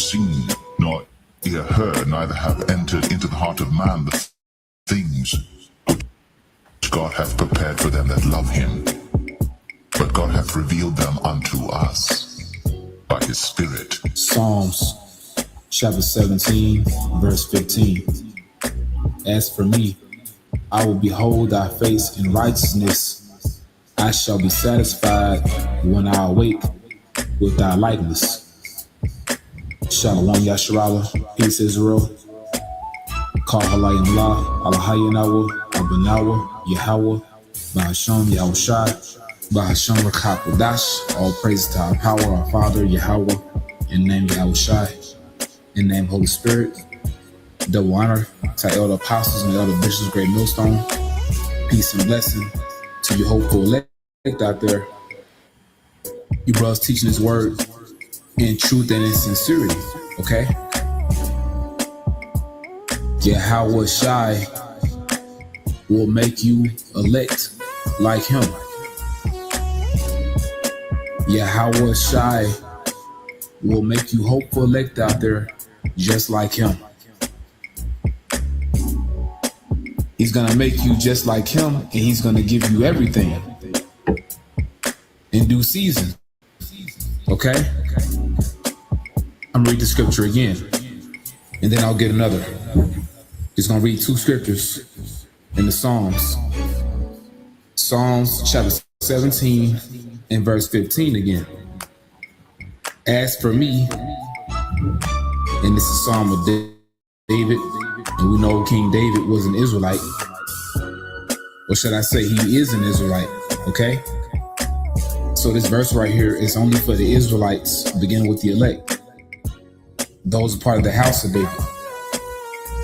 seen, nor ear heard, neither have entered into the heart of man the things which God hath prepared for them that love him. But God hath revealed them unto us by his Spirit. Psalms chapter 17, verse 15. As for me, I will behold thy face in righteousness. I shall be satisfied when I awake with thy likeness. Shalom Yasharala, peace Israel. Call Halayim La, Alahayanawa, Abanawa, Yahweh, Bahasham Yahushai, Bahasham Rakakodash. All praise to our power, our Father, Yahweh, in the name Yahushai, in the name Holy Spirit. Double honor to elder apostles and elder bishops, great millstone. Peace and blessing to your hopeful elect out there. You brothers teaching his word in truth and in sincerity, okay? Yahweh Shai will make you elect like him. Yahweh Shai will make you hopeful elect out there just like him. He's going to make you just like him, and he's going to give you everything in due season. Okay? I'm going to read the scripture again, and then I'll get another. Just going to read two scriptures in the Psalms. Psalms chapter 17 and verse 15 again. As for me, and this is Psalm of David, and we know King David was an Israelite. Or should I say he is an Israelite, okay? So this verse right here is only for the Israelites, beginning with the elect. Those are part of the house of David.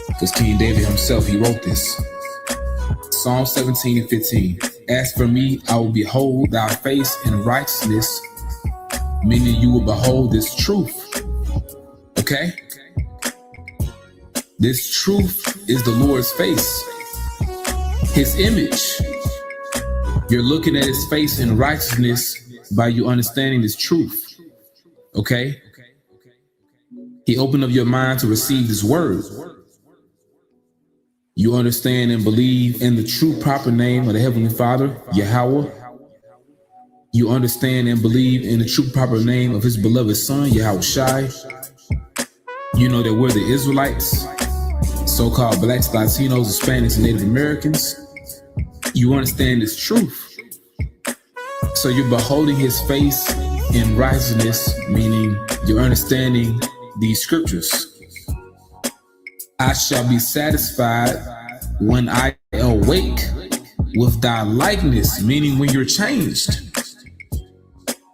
Because King David himself, he wrote this. Psalm 17 and 15. As for me, I will behold thy face in righteousness, meaning you will behold this truth, okay? This truth is the Lord's face, his image. You're looking at his face in righteousness by you understanding this truth, okay? He opened up your mind to receive this word. You understand and believe in the true proper name of the Heavenly Father, Yahweh. You understand and believe in the true proper name of his beloved Son, Yahushai. You know that we're the Israelites, so-called blacks, Latinos, Hispanics, and Native Americans. You understand this truth. So you're beholding his face in righteousness, meaning you're understanding these scriptures. I shall be satisfied when I awake with thy likeness, meaning when you're changed.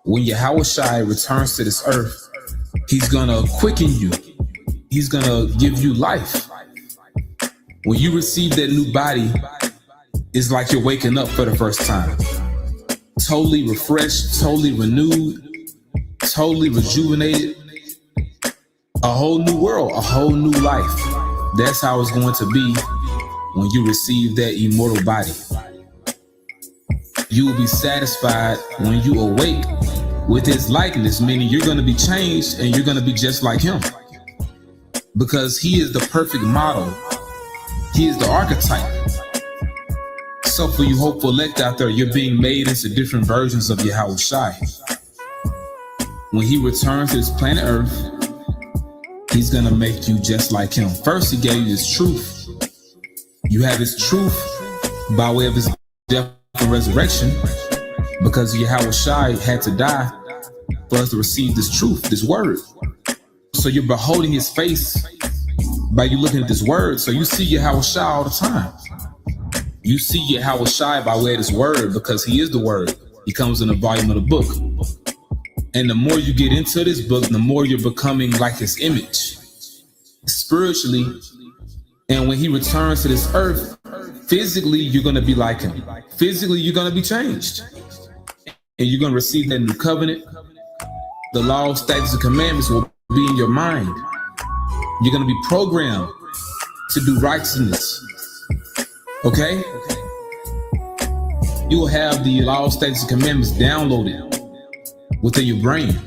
When Yahushai returns to this earth, he's gonna quicken you. He's gonna give you life. When you receive that new body, it's like you're waking up for the first time. Totally refreshed, totally renewed, totally rejuvenated. A whole new world, a whole new life. That's how it's going to be when you receive that immortal body. You will be satisfied when you awake with his likeness, meaning you're going to be changed and you're going to be just like him. Because he is the perfect model. He is the archetype. So for you hopeful elect out there, you're being made into different versions of Yahushai. When he returns to this planet Earth, he's going to make you just like him. First, he gave you his truth. You have his truth by way of his death and resurrection, because Yahushai had to die for us to receive this truth, this word. So you're beholding his face by you looking at this word. So you see Yahushai all the time. You see Yahushai by way of this word because he is the word. He comes in a volume of the book. And the more you get into this book, the more you're becoming like his image spiritually. And when he returns to this earth, physically, you're going to be like him. Physically, you're going to be changed. And you're going to receive that new covenant. The law, statutes, and commandments will be in your mind. You're going to be programmed to do righteousness. Okay? You will have the law, statutes, and commandments downloaded within your brain.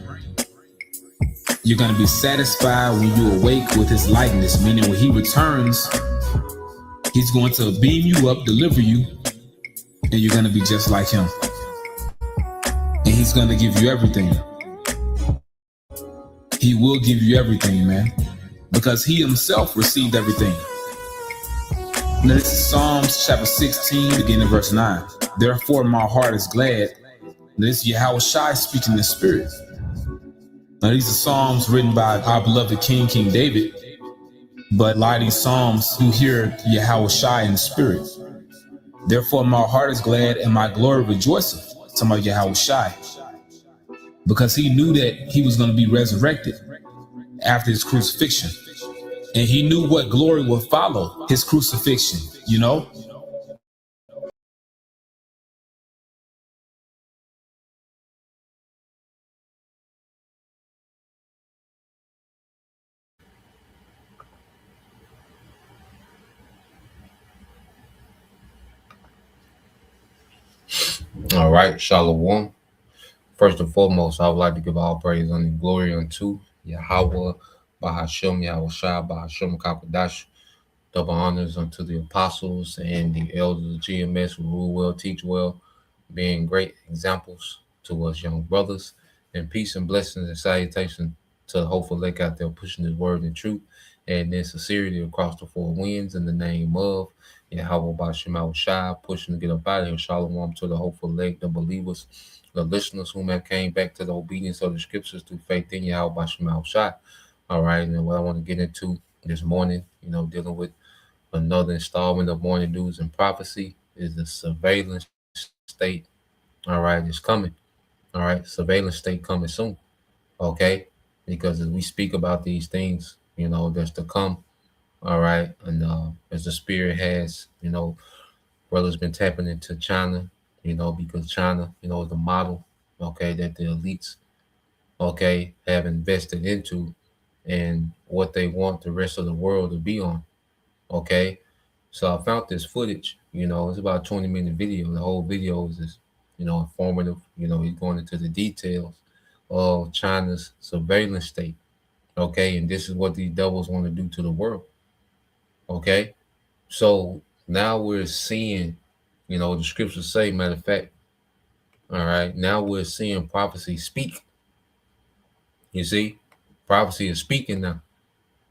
You're going to be satisfied when you awake with his likeness, meaning when he returns, he's going to beam you up, deliver you, and you're going to be just like him. And he's going to give you everything. He will give you everything, man, because he himself received everything. Now, this is Psalms chapter 16, beginning verse 9. Therefore, my heart is glad. This is Yahweh Shai speaking in the spirit. Now, these are Psalms written by our beloved King David. But a lot of these Psalms, you hear Yahweh Shai in the spirit. Therefore, my heart is glad and my glory rejoiceth. Talking about Yahweh Shai. Because he knew that he was going to be resurrected after his crucifixion. And he knew what glory would follow his crucifixion, you know? All right, Shalom. First and foremost, I would like to give all praise and glory unto Yahweh, Bahashem, Yahweh Shai, Bahashem Kapadash. Double honors unto the apostles and the elders of GMS who rule well, teach well, being great examples to us young brothers. And peace and blessings and salutation to the hopeful lake out there pushing his word and truth and in sincerity across the four winds in the name of Yahweh Bashem Shai, pushing to get up out of here. Shalom to the hopeful lake, the believers, the listeners whom have came back to the obedience of the scriptures through faith in Yahweh Bashem Shai. All right, and what I want to get into this morning, dealing with another installment of Morning News and Prophecy is the surveillance state. All right, it's coming. All right, surveillance state coming soon. Okay, because as we speak about these things, that's to come. All right, and as the spirit has, brothers been tapping into China, because China, is the model, okay, that the elites, okay, have invested into and what they want the rest of the world to be on. Okay, so I found this footage. It's about a 20-minute video. The whole video is, informative. He's going into the details of China's surveillance state. Okay, and this is what these devils want to do to the world. Okay, so now we're seeing, the scriptures say, matter of fact, all right, now we're seeing prophecy speak. You see, prophecy is speaking now.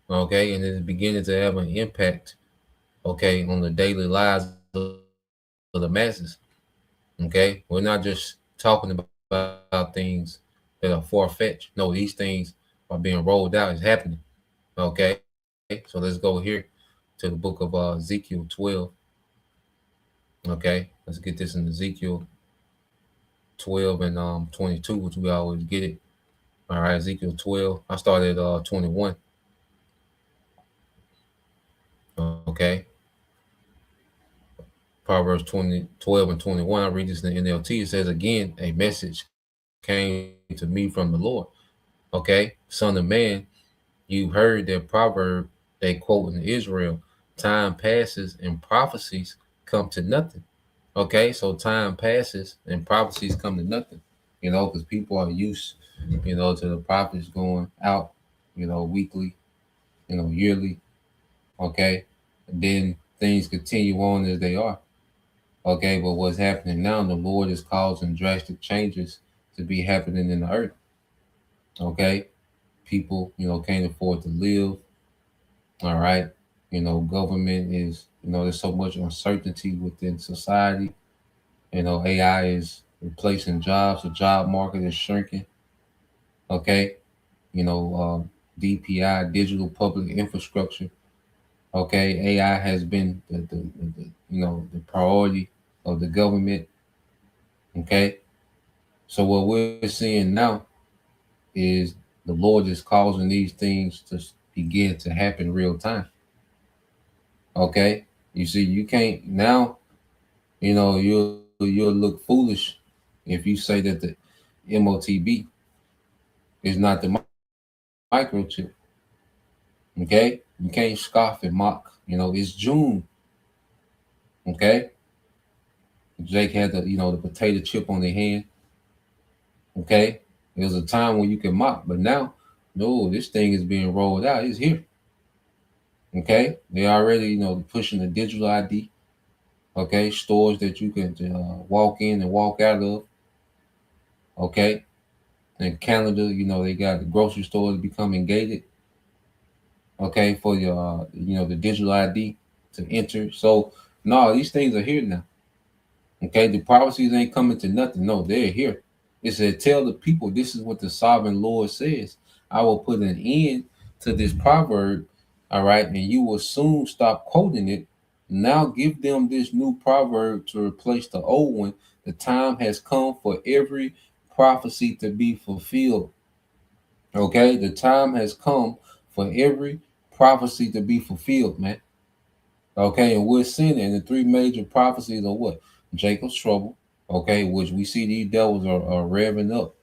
Okay, and it's beginning to have an impact, okay, on the daily lives of the masses. Okay, we're not just talking about things that are far-fetched. No, these things are being rolled out. It's happening. Okay, so let's go here to the book of Ezekiel 12. Okay, let's get this in Ezekiel 12 and 22, which we always get it. All right, Ezekiel 12. I started 21. Okay. Proverbs 12 and 21. I read this in the NLT. It says, again, a message came to me from the Lord. Okay, son of man, you heard that proverb they quote in Israel, time passes and prophecies come to nothing. Okay, so time passes and prophecies come to nothing, because people are used, to the prophets going out, weekly, yearly. Okay, and then things continue on as they are. Okay, but what's happening now, the Lord is causing drastic changes to be happening in the earth. Okay, people, can't afford to live. All right, government is, there's so much uncertainty within society. AI is replacing jobs. The job market is shrinking. Okay, DPI, digital public infrastructure. Okay, AI has been the priority of the government. Okay, so what we're seeing now is the Lord is causing these things to begin to happen real time. Okay, you see, you can't now, you'll look foolish if you say that the MOTB is not the microchip. Okay, you can't scoff and mock. It's June. Okay, Jake had the potato chip on their hand. Okay, there was a time when you can mock, but now No, this thing is being rolled out. It's here. Okay, they already, pushing the digital ID. Okay, stores that you can walk in and walk out of. Okay, in Canada, they got the grocery stores becoming gated. Okay, for your, the digital ID to enter. So no, these things are here now. Okay, the prophecies ain't coming to nothing. No, they're here. It said, tell the people this is what the sovereign Lord says. I will put an end to this proverb, all right, and you will soon stop quoting it. Now give them this new proverb to replace the old one. The time has come for every prophecy to be fulfilled. Okay, the time has come for every prophecy to be fulfilled, man. Okay, and we're seeing it in the three major prophecies of what? Jacob's trouble, okay, which we see these devils are revving up,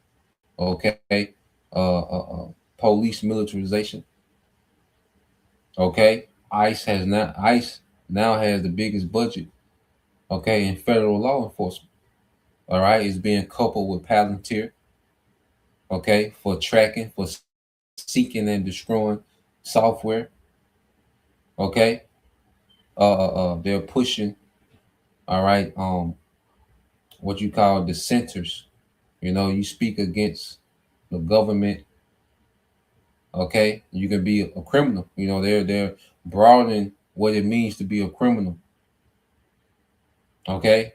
okay, police militarization, okay. ICE now has the biggest budget, okay, in federal law enforcement. All right, it's being coupled with Palantir, okay, for tracking, for seeking and destroying software, okay. They're pushing, all right, what you call dissenters. You speak against the government, okay, you can be a criminal. They're broadening what it means to be a criminal, okay,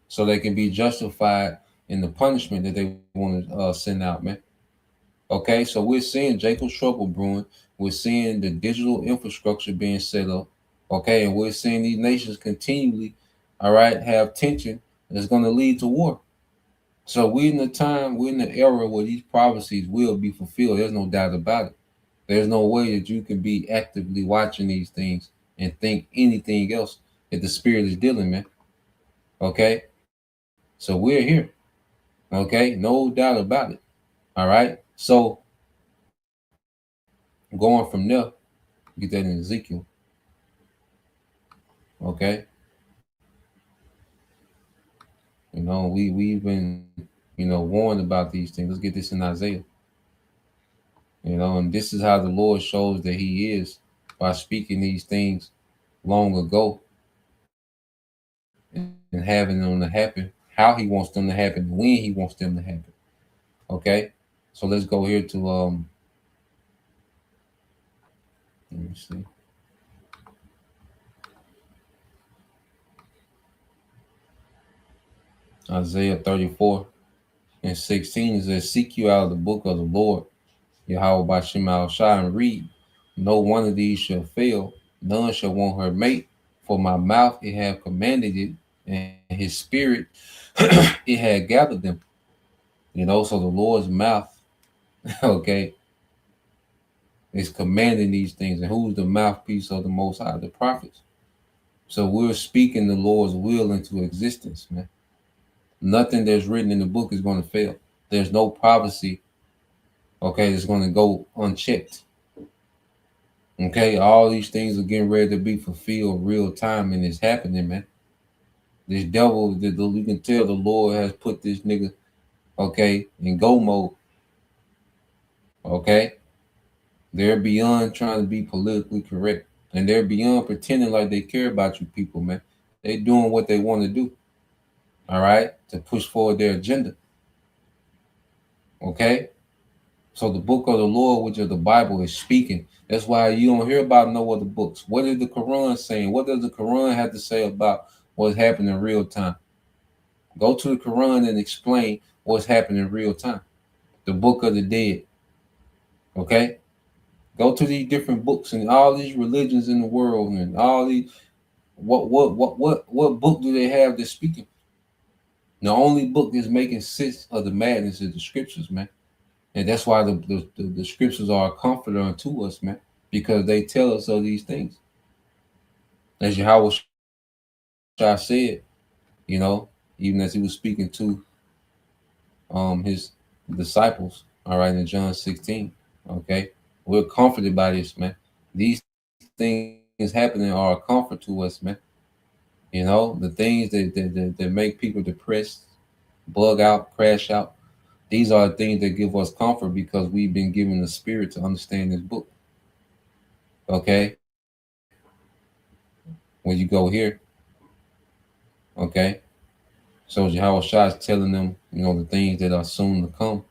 so they can be justified in the punishment that they want to send out, man. Okay, so we're seeing Jacob's trouble brewing. We're seeing the digital infrastructure being set up, okay, and we're seeing these nations continually, all right, have tension that's going to lead to war. So we're in the era where these prophecies will be fulfilled. There's no doubt about it. There's no way that you can be actively watching these things and think anything else if the spirit is dealing, man. Okay? So we're here. Okay? No doubt about it. All right? So going from there, get that in Ezekiel. Okay? We've been, warned about these things. Let's get this in Isaiah. And this is how the Lord shows that He is by speaking these things long ago and having them to happen, how He wants them to happen, when He wants them to happen. Okay, so let's go here to let me see. Isaiah 34:16 says, seek you out of the book of the Lord, Yahweh by Shema Shai, and read. No one of these shall fail, none shall want her mate, for my mouth it have commanded it, and his spirit it had gathered them. So the Lord's mouth, okay, is commanding these things. And who's the mouthpiece of the Most High? The prophets. So we're speaking the Lord's will into existence, man. Nothing that's written in the book is going to fail. There's no prophecy, okay, that's going to go unchecked. Okay, all these things are getting ready to be fulfilled real time, and it's happening, man. This devil, you can tell the Lord has put this nigga, okay, in go mode. Okay, they're beyond trying to be politically correct, and they're beyond pretending like they care about you people, man. They're doing what they want to do, all right, to push forward their agenda. Okay, so the book of the Lord, which is the Bible, is speaking. That's why you don't hear about no other books. What is the Quran saying? What does the Quran have to say about what's happening in real time? Go to the Quran and explain what's happening in real time. The book of the dead. Okay? Go to these different books and all these religions in the world and all these what book do they have that's speaking? The only book that's making sense of the madness is the scriptures, man. And that's why the scriptures are a comforter unto us, man, because they tell us of these things. As Yahweh Shai said, even as he was speaking to his disciples, all right, in John 16, okay, we're comforted by this, man. These things happening are a comfort to us, man. The things that make people depressed, bug out, crash out, These are the things that give us comfort because we've been given the spirit to understand this book. Okay? When you go here, okay? So Yahweh Shah is telling them, the things that are soon to come.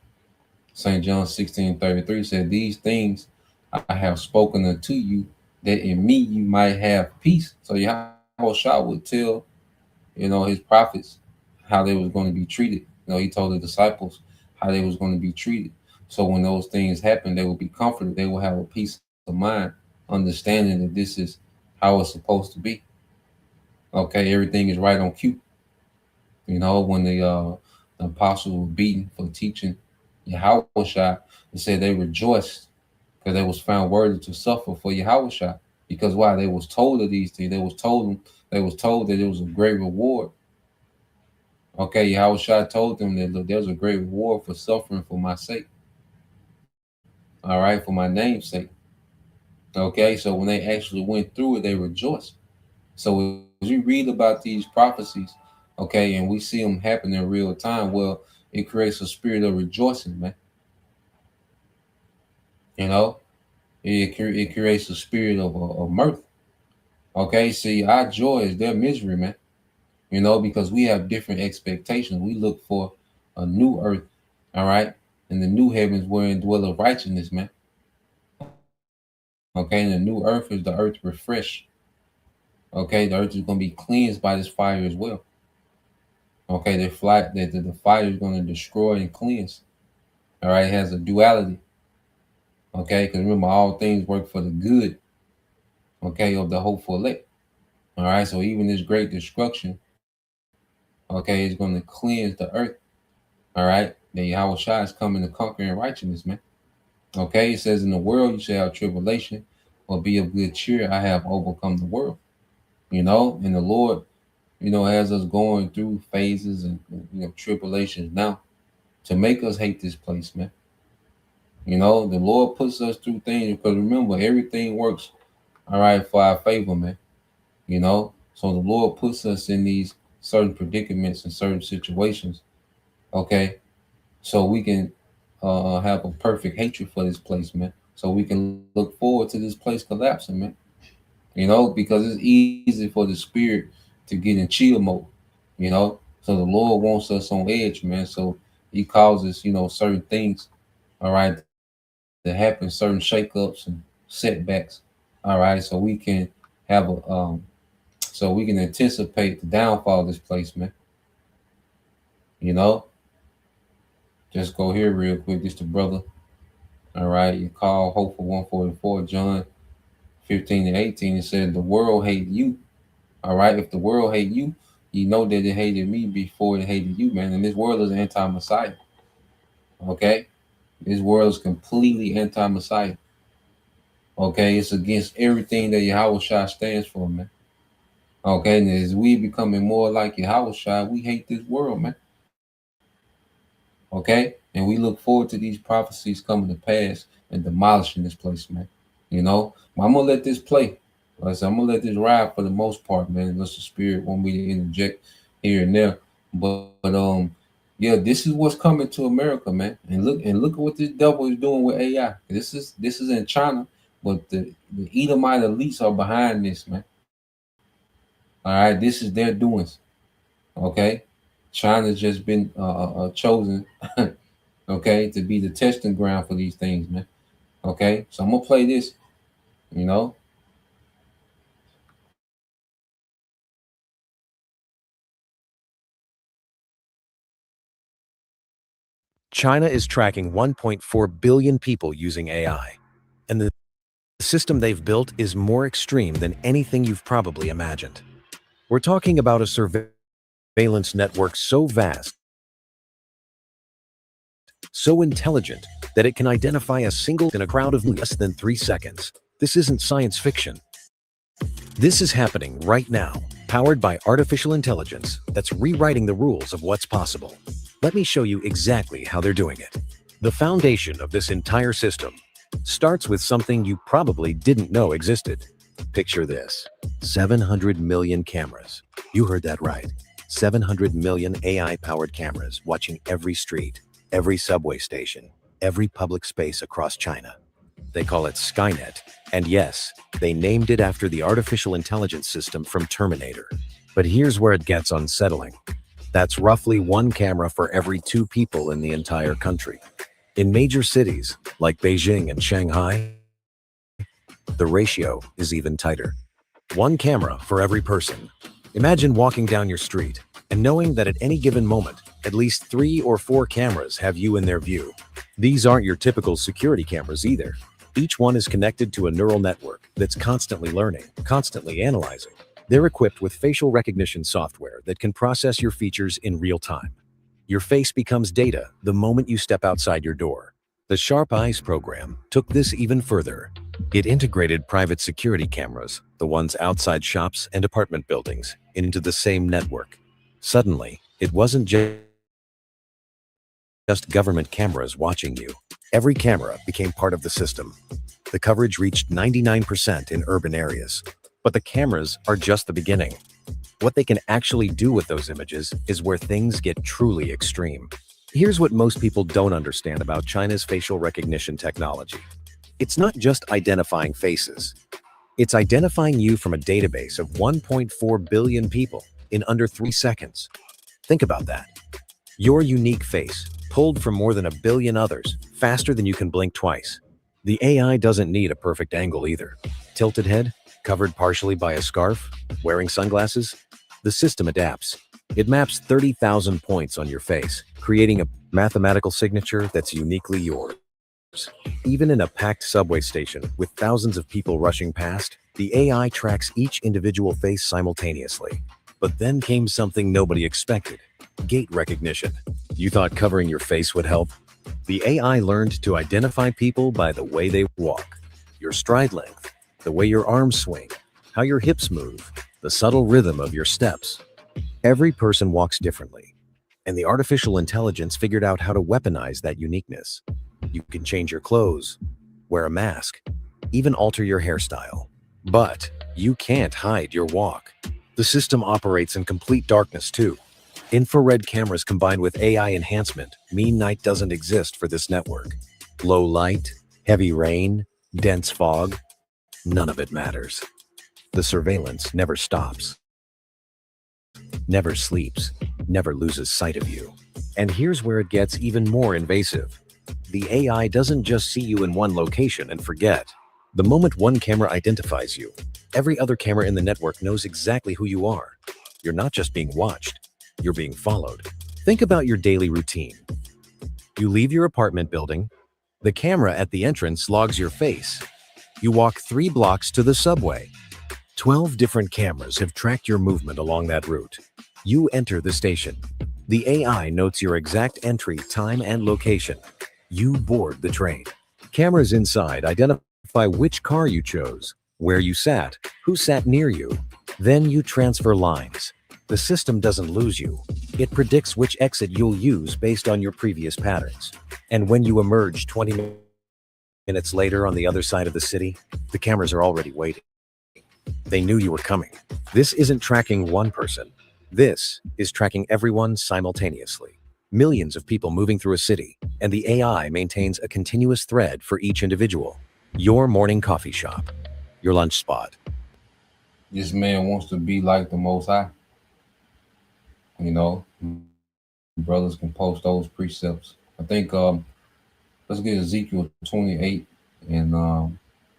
St. John 16:33 said, "These things I have spoken unto you, that in me you might have peace." So Yahweh Shah would tell, his prophets how they was going to be treated. He told the disciples how they was going to be treated. So when those things happen, they will be comforted. They will have a peace of mind, understanding that this is how it's supposed to be. Okay, everything is right on cue. When the apostles were beaten for teaching Yahweh Shah, it said they rejoiced because they was found worthy to suffer for Yahweh Shah. Because why? They was told of these things. They was told that it was a great reward. Okay, Yahweh Shah told them that, look, there's a great reward for suffering for my sake. All right, for my name's sake. Okay, so when they actually went through it, they rejoiced. So as you read about these prophecies, okay, and we see them happen in real time, well, it creates a spirit of rejoicing, man. It creates a spirit of mirth. Okay, see, our joy is their misery, man. Because we have different expectations. We look for a new earth, all right, and the new heavens wherein dwelleth righteousness, man. Okay, and the new earth is the earth refreshed. Okay, the earth is going to be cleansed by this fire as well. Okay, the fire is going to destroy and cleanse. All right, it has a duality. Okay, because remember, all things work for the good. Okay, of the hopeful elect. All right, so even this great destruction, okay, is going to cleanse the earth. All right, the Yahweh Shah is coming to conquer in righteousness, man. Okay, it says, "In the world you shall have tribulation, but be of good cheer. I have overcome the world." And the Lord, has us going through phases and tribulations now to make us hate this place, man. The Lord puts us through things because remember, everything works, all right, for our favor, man. So the Lord puts us in these certain predicaments and certain situations, okay, so we can have a perfect hatred for this place, man. So we can look forward to this place collapsing, man. Because it's easy for the spirit to get in chill mode, So the Lord wants us on edge, man. So He causes, certain things, all right, to happen, certain shakeups and setbacks, all right, so we can have so we can anticipate the downfall of this place, man. Just go here real quick. This the brother. All right, you call Hopeful 144, John 15-18. It said, "The world hate you." All right, if the world hate you, you know that it hated me before it hated you, man. And this world is anti-Messiah. Okay, this world is completely anti-Messiah. Okay, it's against everything that Yahweh Shah stands for, man. Okay, and as we becoming more like Yahweh Shah, we hate this world, man. Okay, and we look forward to these prophecies coming to pass and demolishing this place, man. I'm gonna let this play. Like I said, I'm gonna let this ride for the most part, man. Unless the spirit want me to interject here and there, but yeah, this is what's coming to America, man. And look at what this devil is doing with AI. This is in China, but the Edomite elites are behind this, man. All right, this is their doings. Okay, China's just been chosen, okay, to be the testing ground for these things, man. Okay, so I'm gonna play this. China is tracking 1.4 billion people using AI, and the system they've built is more extreme than anything you've probably imagined. We're talking about a surveillance network so vast, so intelligent, that it can identify a single in a crowd of less than 3 seconds. This isn't science fiction. This is happening right now, powered by artificial intelligence that's rewriting the rules of what's possible. Let me show you exactly how they're doing it. The foundation of this entire system starts with something you probably didn't know existed. Picture this: 700 million cameras. You heard that right. 700 million AI-powered cameras watching every street, every subway station, every public space across China. They call it Skynet, and yes, they named it after the artificial intelligence system from Terminator. But here's where it gets unsettling. That's roughly one camera for every 2 people in the entire country. In major cities like Beijing and Shanghai, the ratio is even tighter. 1 camera for every person. Imagine walking down your street and knowing that at any given moment, at least 3 or 4 cameras have you in their view. These aren't your typical security cameras either. Each one is connected to a neural network that's constantly learning, constantly analyzing. They're equipped with facial recognition software that can process your features in real time. Your face becomes data the moment you step outside your door. The Sharp Eyes program took this even further. It integrated private security cameras, the ones outside shops and apartment buildings, into the same network. Suddenly, it wasn't just government cameras watching you. Every camera became part of the system. The coverage reached 99% in urban areas. But the cameras are just the beginning. What they can actually do with those images is where things get truly extreme. Here's what most people don't understand about China's facial recognition technology. It's not just identifying faces. It's identifying you from a database of 1.4 billion people in under 3 seconds. Think about that. Your unique face, pulled from more than 1 billion others, faster than you can blink twice. The AI doesn't need a perfect angle either. Tilted head? Covered partially by a scarf? Wearing sunglasses? The system adapts. It maps 30,000 points on your face, creating a mathematical signature that's uniquely yours. Even in a packed subway station with thousands of people rushing past, the AI tracks each individual face simultaneously. But then came something nobody expected: gait recognition. You thought covering your face would help? The AI learned to identify people by the way they walk, your stride length, the way your arms swing, how your hips move, the subtle rhythm of your steps. Every person walks differently, and the artificial intelligence figured out how to weaponize that uniqueness. You can change your clothes, wear a mask, even alter your hairstyle. But you can't hide your walk. The system operates in complete darkness too. Infrared cameras combined with AI enhancement mean night doesn't exist for this network. Low light, heavy rain, dense fog, none of it matters. The surveillance never stops, never sleeps, never loses sight of you. And here's where it gets even more invasive. The AI doesn't just see you in one location and forget. The moment one camera identifies you, every other camera in the network knows exactly who you are. You're not just being watched, you're being followed. Think about your daily routine. You leave your apartment building, the camera at the entrance logs your face. You walk 3 blocks to the subway. 12 different cameras have tracked your movement along that route. You enter the station. The AI notes your exact entry, time, and location. You board the train. Cameras inside identify which car you chose, where you sat, who sat near you. Then you transfer lines. The system doesn't lose you. It predicts which exit you'll use based on your previous patterns. And when you emerge 20 minutes later on the other side of the city, the cameras are already waiting. They knew you were coming. This isn't tracking one person. This is tracking everyone simultaneously. Millions of people moving through a city, and the AI maintains a continuous thread for each individual. Your morning coffee shop, your lunch spot. This man wants to be like the Most High. You know, brothers can post those precepts. I think let's get Ezekiel 28, and I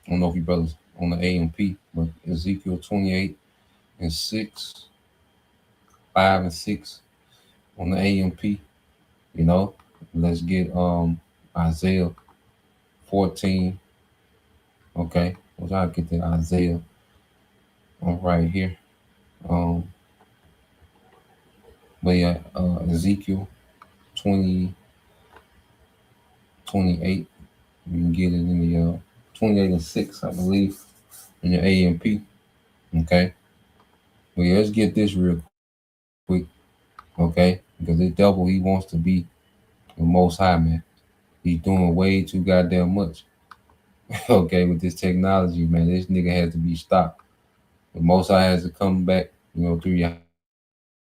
don't know if you brothers on the AMP, but Ezekiel 28 and 6, 5 and 6 on the AMP. You know, let's get Isaiah 14. Okay, we'll try to get to Isaiah right here. But yeah, Ezekiel 20, 28. You can get it in the 28 and 6, I believe, in your AMP. Okay. But yeah, let's get this real quick. Okay, because the devil, he wants to be the Most High, man. He's doing way too goddamn much. Okay, with this technology, man, this nigga has to be stopped. The Most High has to come back, you know, through your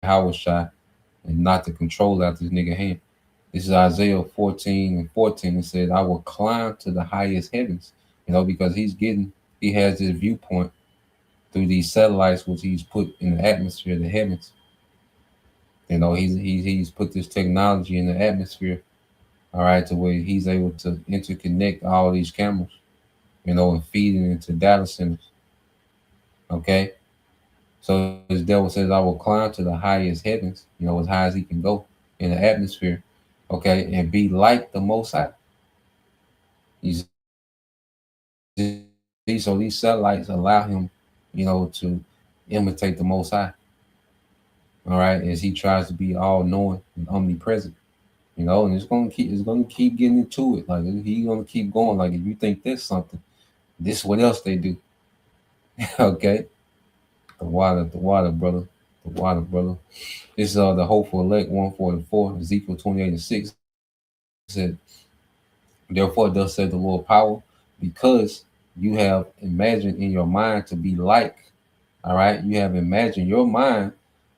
Howard shot and knock the control out this nigga hand. This is Isaiah 14:14. It says, I will climb to the highest heavens, because he has this viewpoint through these satellites, which he's put in the atmosphere, the heavens. He's put this technology in the atmosphere, all right, to where he's able to interconnect all these cameras, and feed it into data centers. Okay. So his devil says, I will climb to the highest heavens, as high as he can go in the atmosphere, okay, and be like the Most High. So these satellites allow him, to imitate the Most High, all right, as he tries to be all knowing and omnipresent, and it's gonna keep getting into it. Like he's gonna keep going. Like if you think there's something, this is what else they do. Okay. The water, brother. The water, brother. This is the hopeful elect 144, Ezekiel 28:6. It said, therefore, thus said the Lord power, because you have imagined in your mind to be like, all right, you have imagined your mind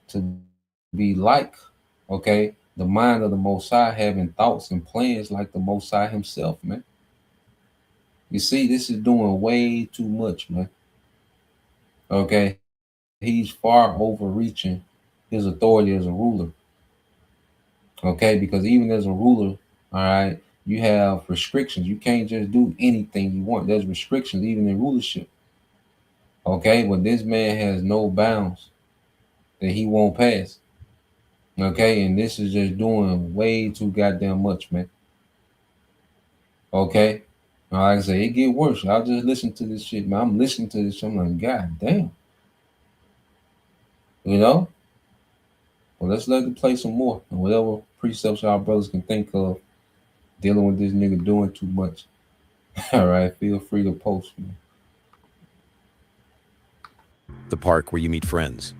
to be like, okay, the mind of the Most High, having thoughts and plans like the Most High himself, man. You see, this is doing way too much, man. Okay. He's far overreaching his authority as a ruler. Okay, because even as a ruler, all right, you have restrictions. You can't just do anything you want. There's restrictions even in rulership. Okay, but this man has no bounds that he won't pass. Okay, and this is just doing way too goddamn much, man. Okay, like I say, it get worse. I'll just listen to this shit, man. I'm listening to this shit. I'm like, God damn. Well, let's let it play some more. And whatever precepts our brothers can think of dealing with this nigga doing too much. All right, feel free to post, man. The park where you meet friends.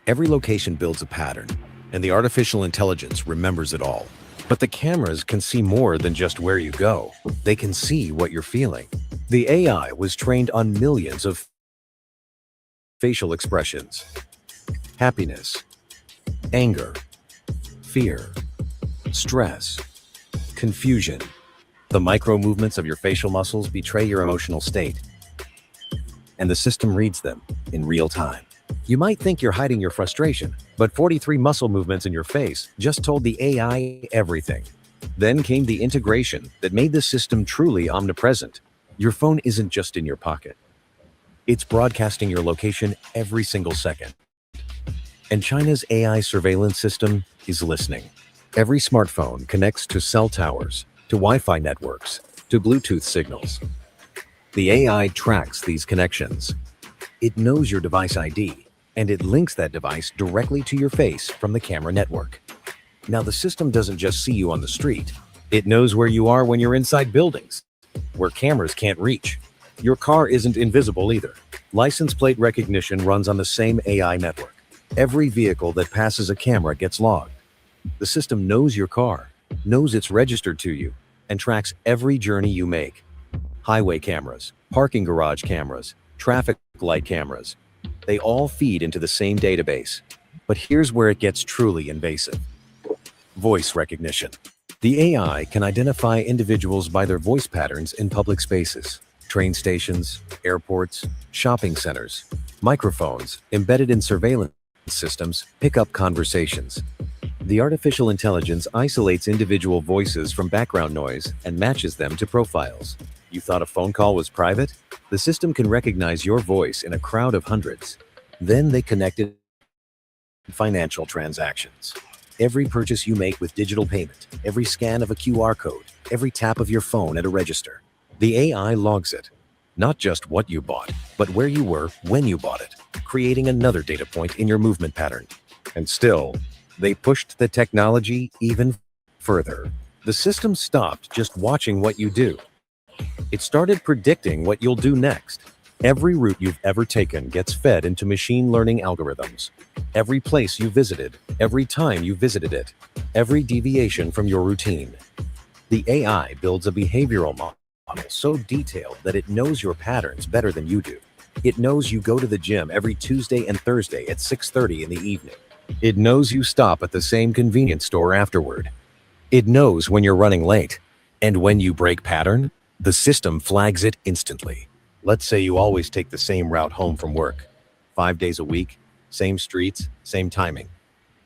Every location builds a pattern, and the artificial intelligence remembers it all. But the cameras can see more than just where you go. They can see what you're feeling. The AI was trained on millions of facial expressions. Happiness, anger, fear, stress, confusion. The micro movements of your facial muscles betray your emotional state, and the system reads them in real time. You might think you're hiding your frustration, but 43 muscle movements in your face just told the AI everything. Then came the integration that made the system truly omnipresent. Your phone isn't just in your pocket. It's broadcasting your location every single second. And China's AI surveillance system is listening. Every smartphone connects to cell towers, to Wi-Fi networks, to Bluetooth signals. The AI tracks these connections. It knows your device ID, and it links that device directly to your face from the camera network. Now, the system doesn't just see you on the street. It knows where you are when you're inside buildings, where cameras can't reach. Your car isn't invisible either. License plate recognition runs on the same AI network. Every vehicle that passes a camera gets logged. The system knows your car, knows it's registered to you, and tracks every journey you make. Highway cameras, parking garage cameras, traffic light cameras. They all feed into the same database. But here's where it gets truly invasive. Voice recognition. The AI can identify individuals by their voice patterns in public spaces, train stations, airports, shopping centers. Microphones embedded in surveillance systems pick up conversations. The artificial intelligence isolates individual voices from background noise and matches them to profiles. You thought a phone call was private? The system can recognize your voice in a crowd of hundreds. Then they connect it to financial transactions. Every purchase you make with digital payment, every scan of a QR code, every tap of your phone at a register. The AI logs it. Not just what you bought, but where you were when you bought it, creating another data point in your movement pattern. And still, they pushed the technology even further. The system stopped just watching what you do. It started predicting what you'll do next. Every route you've ever taken gets fed into machine learning algorithms. Every place you visited, every time you visited it, every deviation from your routine. The AI builds a behavioral model so detailed that it knows your patterns better than you do. It knows you go to the gym every Tuesday and Thursday at 6:30 in the evening. It knows you stop at the same convenience store afterward. It knows when you're running late. And when you break pattern, the system flags it instantly. Let's say you always take the same route home from work. 5 days a week, same streets, same timing.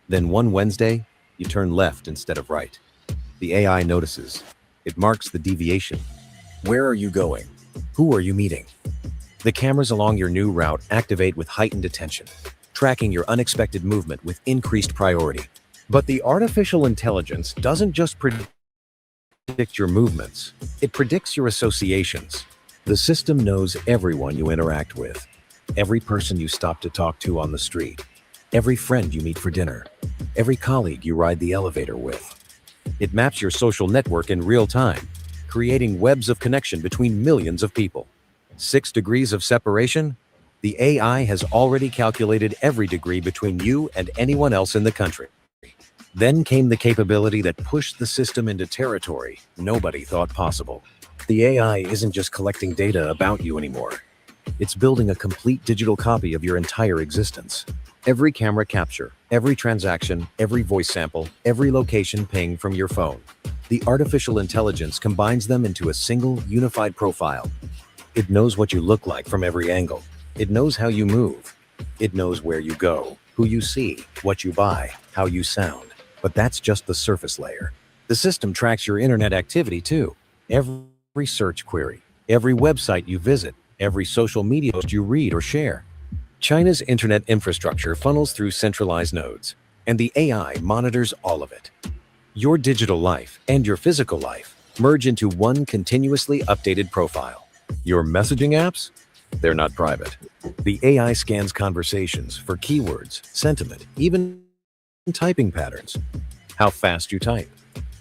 Then one Wednesday, you turn left instead of right. The AI notices. It marks the deviation. Where are you going? Who are you meeting? The cameras along your new route activate with heightened attention, tracking your unexpected movement with increased priority. But the artificial intelligence doesn't just predict your movements, it predicts your associations. The system knows everyone you interact with, every person you stop to talk to on the street, every friend you meet for dinner, every colleague you ride the elevator with. It maps your social network in real time, creating webs of connection between millions of people. 6 degrees of separation? The AI has already calculated every degree between you and anyone else in the country. Then came the capability that pushed the system into territory nobody thought possible. The AI isn't just collecting data about you anymore. It's building a complete digital copy of your entire existence. Every camera capture, every transaction, every voice sample, every location ping from your phone. The artificial intelligence combines them into a single, unified profile. It knows what you look like from every angle. It knows how you move. It knows where you go, who you see, what you buy, how you sound. But that's just the surface layer. The system tracks your internet activity too. Every search query, every website you visit, every social media post you read or share. China's internet infrastructure funnels through centralized nodes, and the AI monitors all of it. Your digital life and your physical life merge into one continuously updated profile. Your messaging apps? They're not private. The AI scans conversations for keywords, sentiment, even typing patterns. How fast you type.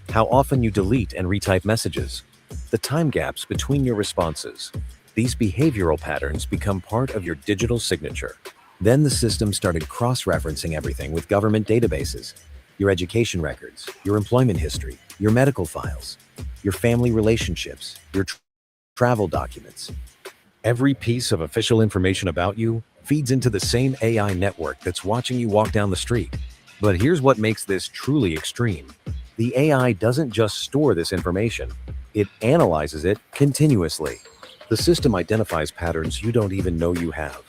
How often you delete and retype messages. The time gaps between your responses. These behavioral patterns become part of your digital signature. Then the system started cross-referencing everything with government databases. Your education records, your employment history, your medical files, your family relationships, your travel documents. Every piece of official information about you feeds into the same AI network that's watching you walk down the street. But here's what makes this truly extreme. The AI doesn't just store this information, it analyzes it continuously. The system identifies patterns you don't even know you have.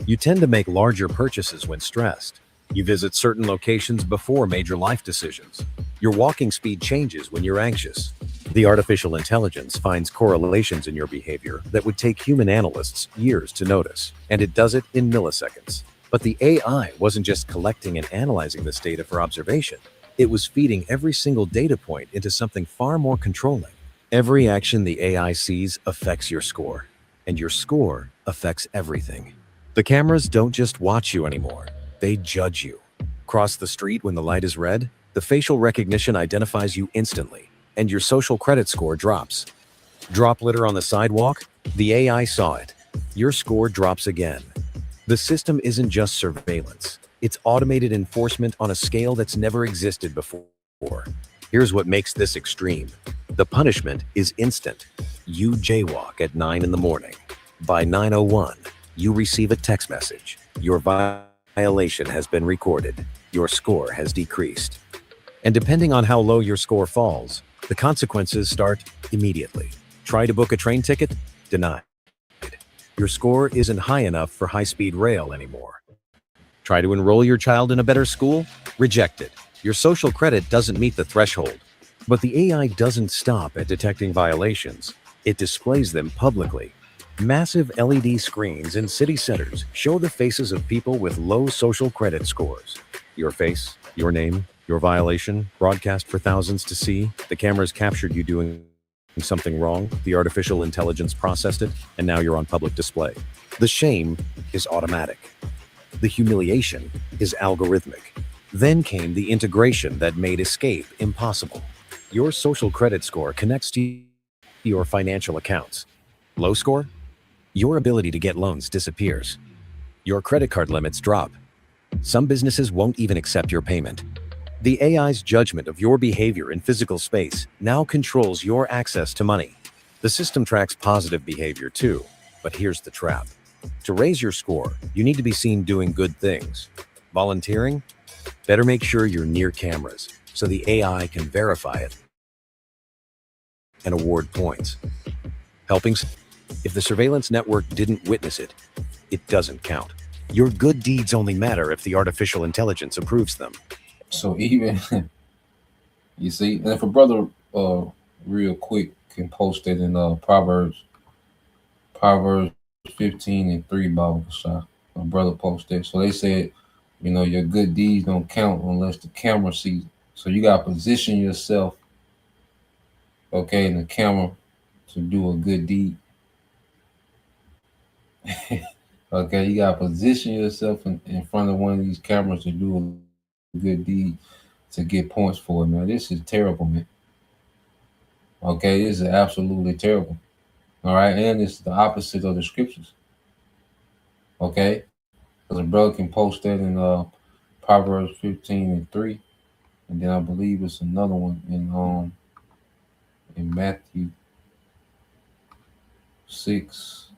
You tend to make larger purchases when stressed. You visit certain locations before major life decisions. Your walking speed changes when you're anxious. The artificial intelligence finds correlations in your behavior that would take human analysts years to notice, and it does it in milliseconds. But the AI wasn't just collecting and analyzing this data for observation. It was feeding every single data point into something far more controlling. Every action the AI sees affects your score, and your score affects everything. The cameras don't just watch you anymore, they judge you. Cross the street when the light is red, the facial recognition identifies you instantly, and your social credit score drops. Drop litter on the sidewalk? The AI saw it. Your score drops again. The system isn't just surveillance. It's automated enforcement on a scale that's never existed before. Here's what makes this extreme. The punishment is instant. You jaywalk at 9 in the morning. By 9:01, you receive a text message. Your violation has been recorded. Your score has decreased. And depending on how low your score falls, the consequences start immediately. Try to book a train ticket? Denied. Your score isn't high enough for high-speed rail anymore. Try to enroll your child in a better school? Rejected. Your social credit doesn't meet the threshold. But the AI doesn't stop at detecting violations. It displays them publicly. Massive LED screens in city centers show the faces of people with low social credit scores. Your face, your name, your violation, broadcast for thousands to see. The cameras captured you doing something wrong, the artificial intelligence processed it, and now you're on public display. The shame is automatic. The humiliation is algorithmic. Then came the integration that made escape impossible. Your social credit score connects to your financial accounts. Low score? Your ability to get loans disappears. Your credit card limits drop. Some businesses won't even accept your payment. The AI's judgment of your behavior in physical space now controls your access to money. The system tracks positive behavior too, but here's the trap. To raise your score, you need to be seen doing good things. Volunteering? Better make sure you're near cameras, so the AI can verify it and award points. Helping if the surveillance network didn't witness it, it doesn't count. Your good deeds only matter if the artificial intelligence approves them. So even you see, and if a brother real quick can post it in Proverbs 15:3 Bible shot. My brother posted. So they said, your good deeds don't count unless the camera sees it. So you gotta position yourself, okay, in the camera to do a good deed. Okay, you gotta position yourself in front of one of these cameras to do a good deed to get points for it, man. This is terrible, man. Okay, this is absolutely terrible. All right, and it's the opposite of the scriptures. Okay, because a brother can post that in Proverbs 15:3, and then I believe it's another one in Matthew 6.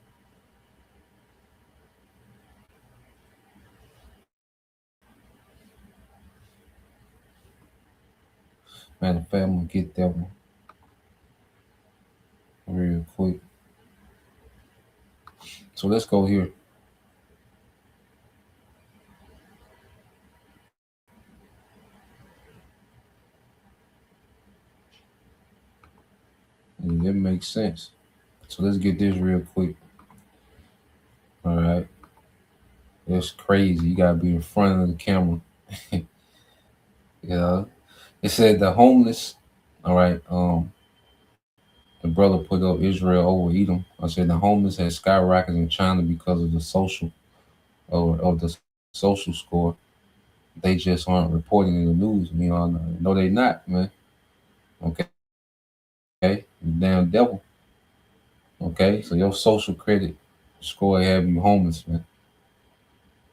Matter of fact, I'm gonna get that one real quick. So let's go here. And it makes sense. So let's get this real quick. All right. That's crazy. You gotta be in front of the camera. It said the homeless. All right. The brother put up Israel over Edom. I said the homeless has skyrocketed in China because of the social score. They just aren't reporting in the news. No, they not, man. Okay, you damn devil. Okay, so your social credit score have you homeless, man.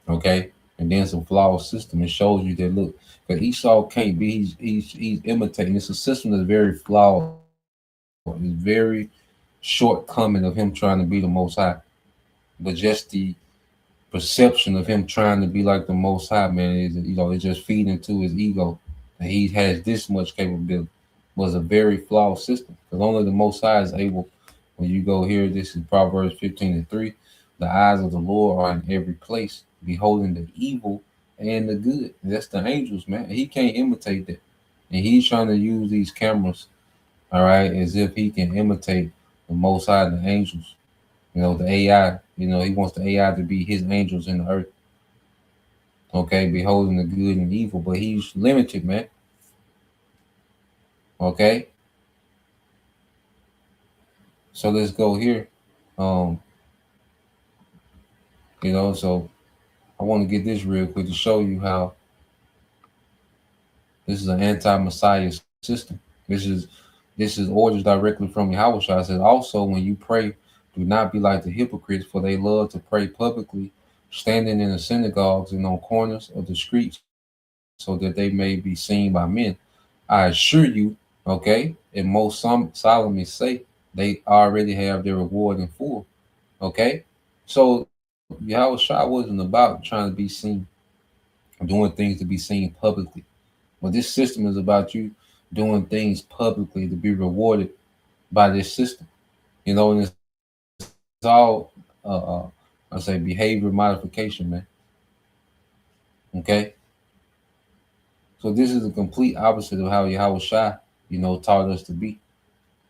Okay, and then some flawed system. It shows you that look, because Esau can't be. He's imitating. It's a system that's very flawed. It's very shortcoming of him trying to be the Most High, but just the perception of him trying to be like the Most High, man, is it just feed into his ego, and he has this much capability. Was a very flawed system because only the Most High is able. When you go here, this is Proverbs 15:3. The eyes of the Lord are in every place, beholding the evil and the good. And that's the angels, man. He can't imitate that, and he's trying to use these cameras, all right, as if he can imitate the Most High, the angels. The AI. He wants the AI to be his angels in the earth. Okay, beholding the good and evil, but he's limited, man. Okay. So let's go here. So I want to get this real quick to show you how this is an anti-Messiah system. This is orders directly from Yahweh. I said also when you pray, do not be like the hypocrites, for they love to pray publicly, standing in the synagogues and on corners of the streets, so that they may be seen by men. I assure you, okay, and most solemnly say, they already have their reward in full. Okay, so Yahweh Shah wasn't about trying to be seen, doing things to be seen publicly. But this system is about you doing things publicly to be rewarded by this system. And it's all I say behavior modification, man. Okay. So this is the complete opposite of how Yahweh Shah, taught us to be.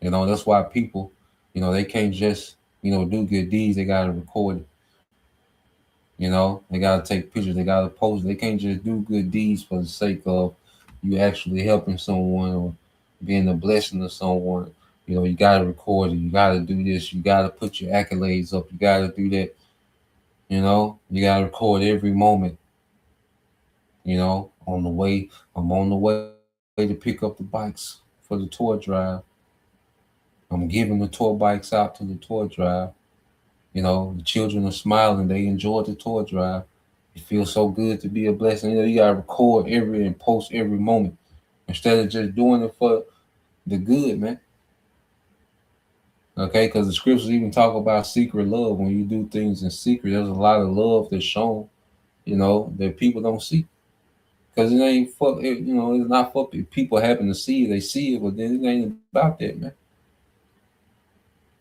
That's why people, they can't just, do good deeds. They gotta record it. They gotta take pictures. They gotta post. They can't just do good deeds for the sake of you actually helping someone or being a blessing to someone. You gotta record it. You gotta do this. You gotta put your accolades up. You gotta do that. You gotta record every moment. On the way, I'm on the way to pick up the bikes for the tour drive. I'm giving the tour bikes out to the tour drive. The children are smiling. They enjoy the tour drive. It feels so good to be a blessing. You gotta record every and post every moment instead of just doing it for the good, man. Okay, because the scriptures even talk about secret love. When you do things in secret, there's a lot of love that's shown, that people don't see. Because it ain't for, it's not for people happen to see it. They see it, but then it ain't about that, man.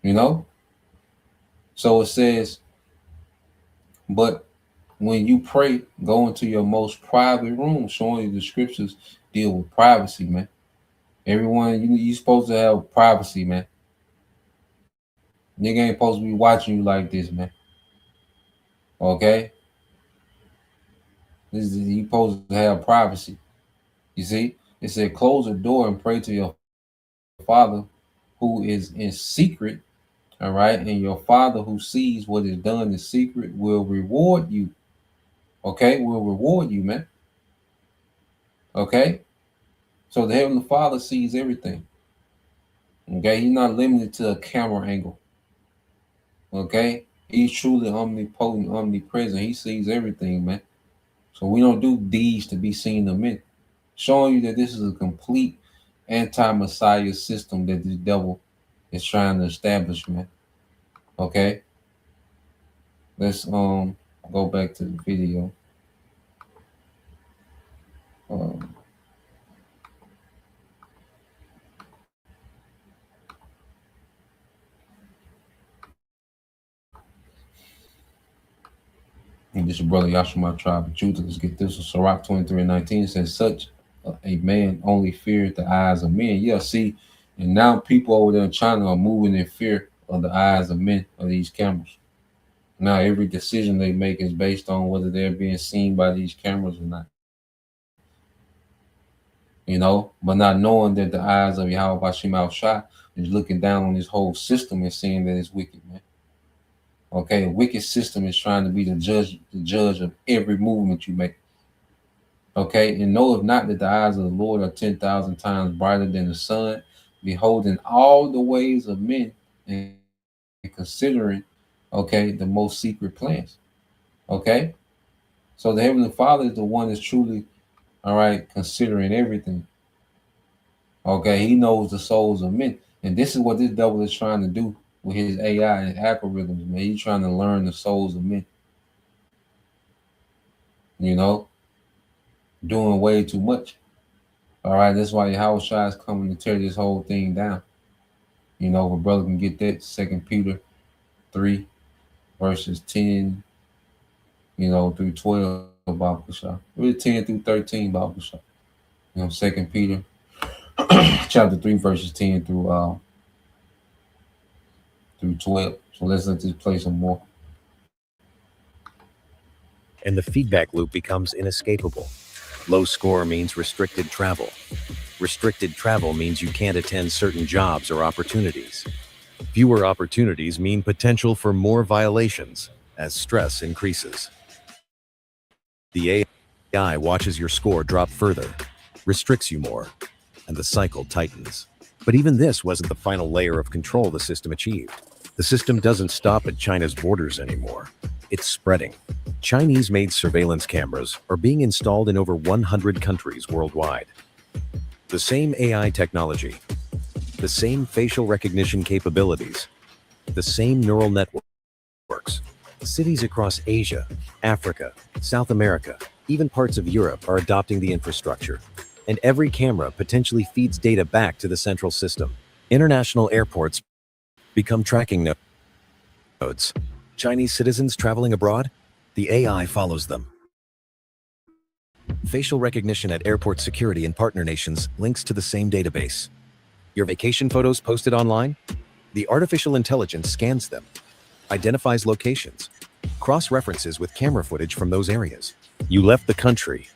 You know? So it says, but when you pray, go into your most private room, showing you the scriptures deal with privacy, man. Everyone, you supposed to have privacy, man. Nigga ain't supposed to be watching you like this, man. Okay? You supposed to have privacy. You see? It said, close the door and pray to your Father who is in secret. All right. And your Father who sees what is done in secret will reward you. Okay. Will reward you, man. Okay. So the Heavenly Father sees everything. Okay. He's not limited to a camera angle. Okay. He's truly omnipotent, omnipresent. He sees everything, man. So we don't do deeds to be seen of men. Showing you that this is a complete anti-Messiah system that the devil is trying to establish, man. Okay. Let's go back to the video. And this is brother Yashima tribe of Judah. Let's get this. Sirach 23:19 says, such a man only feareth the eyes of men. Yeah, see, and now people over there in China are moving in fear of the eyes of men of these cameras. Now every decision they make is based on whether they're being seen by these cameras or not. You know, but not knowing that the eyes of Yahweh Bashim Al-Shah is looking down on this whole system and seeing that it's wicked, man. Okay, a wicked system is trying to be the judge of every movement you make. Okay, and know if not that the eyes of the Lord are 10,000 times brighter than the sun, beholding all the ways of men and considering, okay, the most secret plans. Okay, so the Heavenly Father is the one that's truly, all right, considering everything. Okay, he knows the souls of men, and this is what this devil is trying to do with his AI and algorithms, man. He's trying to learn the souls of men. You know, doing way too much. All right, that's why Yahweh Shai is coming to tear this whole thing down. You know, if a brother can get that, 2 Peter 3, verses 10, you know, through 12, Bible Shai. Really 10 through 13, Bible Shai. You know, 2 Peter chapter 3, verses 10 through 12. So let's let this play some more. And the feedback loop becomes inescapable. Low score means restricted travel. Restricted travel means you can't attend certain jobs or opportunities. Fewer opportunities mean potential for more violations as stress increases. The AI watches your score drop further, restricts you more, and the cycle tightens. But even this wasn't the final layer of control the system achieved. The system doesn't stop at China's borders anymore. It's spreading. Chinese-made surveillance cameras are being installed in over 100 countries worldwide. The same AI technology, the same facial recognition capabilities, the same neural networks. Cities across Asia, Africa, South America, even parts of Europe are adopting the infrastructure. And every camera potentially feeds data back to the central system. International airports become tracking nodes. Chinese citizens traveling abroad, the AI follows them. Facial recognition at airport security in partner nations links to the same database. Your vacation photos posted online? The artificial intelligence scans them, identifies locations, cross-references with camera footage from those areas. You left the country,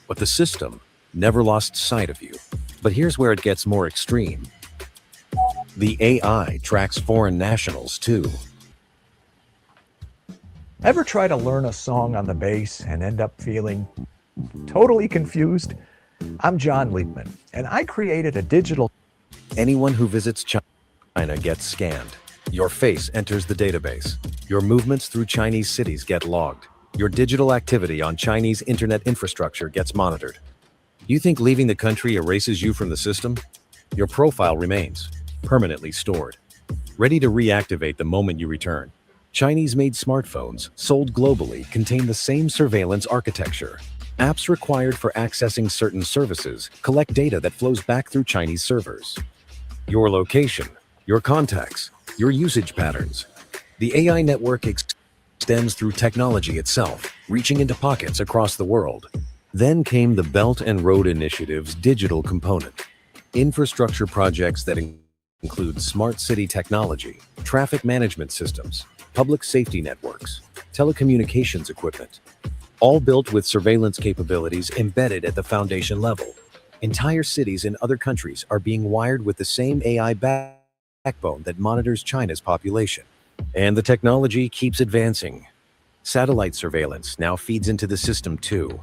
but the system never lost sight of you. But here's where it gets more extreme. The AI tracks foreign nationals too. Ever try to learn a song on the bass and end up feeling totally confused? I'm John Liebman, and I created a digital... Anyone who visits China gets scanned. Your face enters the database. Your movements through Chinese cities get logged. Your digital activity on Chinese internet infrastructure gets monitored. You think leaving the country erases you from the system? Your profile remains, permanently stored, ready to reactivate the moment you return. Chinese-made smartphones, sold globally, contain the same surveillance architecture. Apps required for accessing certain services collect data that flows back through Chinese servers. Your location, your contacts, your usage patterns. The AI network extends through technology itself, reaching into pockets across the world. Then came the Belt and Road Initiative's digital component. Infrastructure projects that include smart city technology, traffic management systems, public safety networks, telecommunications equipment, all built with surveillance capabilities embedded at the foundation level. Entire cities in other countries are being wired with the same AI backbone that monitors China's population. And the technology keeps advancing. Satellite surveillance now feeds into the system too.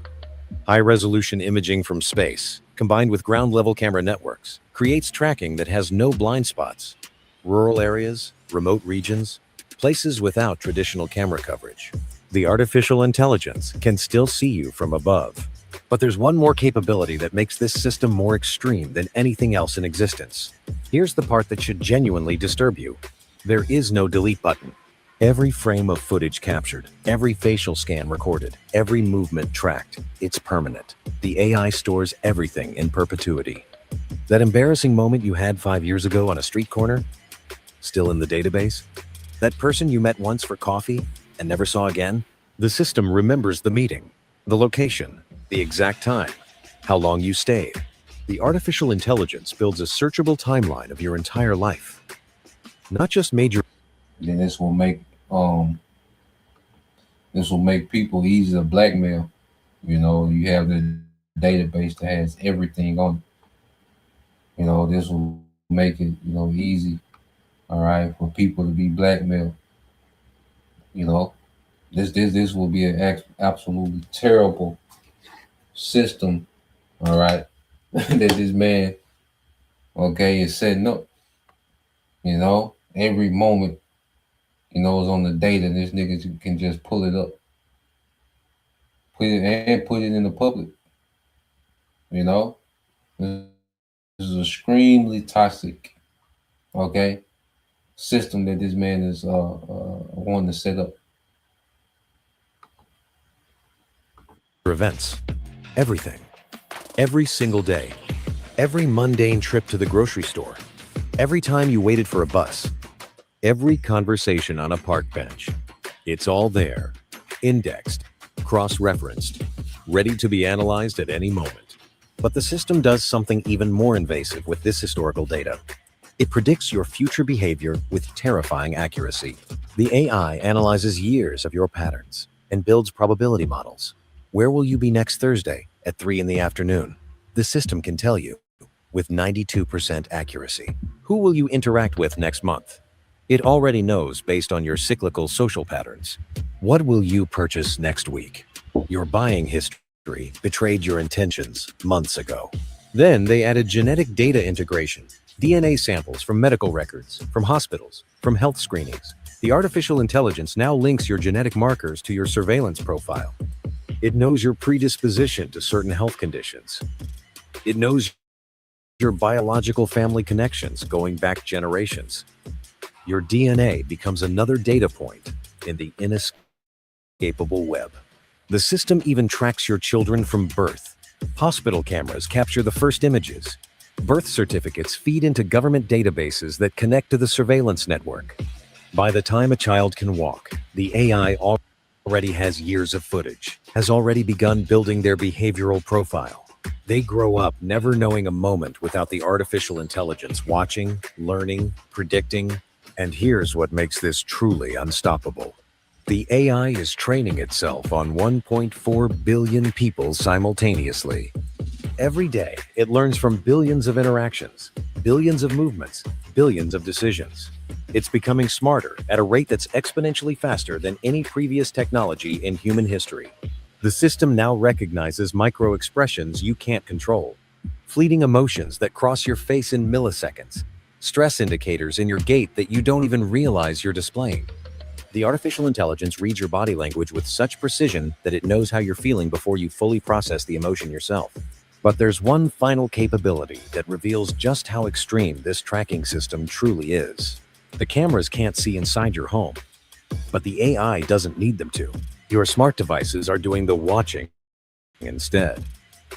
High-resolution imaging from space, combined with ground-level camera networks, creates tracking that has no blind spots. Rural areas, remote regions, places without traditional camera coverage. The artificial intelligence can still see you from above. But there's one more capability that makes this system more extreme than anything else in existence. Here's the part that should genuinely disturb you. There is no delete button. Every frame of footage captured, every facial scan recorded, every movement tracked, it's permanent. The AI stores everything in perpetuity. That embarrassing moment you had 5 years ago on a street corner? Still in the database? That person you met once for coffee and never saw again? The system remembers the meeting, the location, the exact time, how long you stayed. The artificial intelligence builds a searchable timeline of your entire life. Not just major. Then this will make people easy to blackmail. You know, you have the database that has everything on it. You know, this will make it, you know, easy, all right, for people to be blackmailed. You know, this will be an absolutely terrible system, all right, that this man, okay, is setting up. You know, every moment, you know, is on the data. This nigga can just pull it up, put it in the public. You know, this is extremely toxic, okay, system that this man is wanting to set up. Events. Everything. Every single day. Every mundane trip to the grocery store. Every time you waited for a bus. Every conversation on a park bench. It's all there. Indexed. Cross-referenced. Ready to be analyzed at any moment. But the system does something even more invasive with this historical data. It predicts your future behavior with terrifying accuracy. The AI analyzes years of your patterns and builds probability models. Where will you be next Thursday at 3 in the afternoon? The system can tell you with 92% accuracy. Who will you interact with next month? It already knows based on your cyclical social patterns. What will you purchase next week? Your buying history betrayed your intentions months ago. Then they added genetic data integration, DNA samples from medical records, from hospitals, from health screenings. The artificial intelligence now links your genetic markers to your surveillance profile. It knows your predisposition to certain health conditions. It knows your biological family connections going back generations. Your DNA becomes another data point in the inescapable web. The system even tracks your children from birth. Hospital cameras capture the first images. Birth certificates feed into government databases that connect to the surveillance network. By the time a child can walk, the AI already has years of footage, has already begun building their behavioral profile. They grow up never knowing a moment without the artificial intelligence watching, learning, predicting, and here's what makes this truly unstoppable. The AI is training itself on 1.4 billion people simultaneously. Every day, it learns from billions of interactions, billions of movements, billions of decisions. It's becoming smarter at a rate that's exponentially faster than any previous technology in human history. The system now recognizes micro-expressions you can't control, fleeting emotions that cross your face in milliseconds, stress indicators in your gait that you don't even realize you're displaying. The artificial intelligence reads your body language with such precision that it knows how you're feeling before you fully process the emotion yourself. But there's one final capability that reveals just how extreme this tracking system truly is. The cameras can't see inside your home, but the AI doesn't need them to. Your smart devices are doing the watching instead.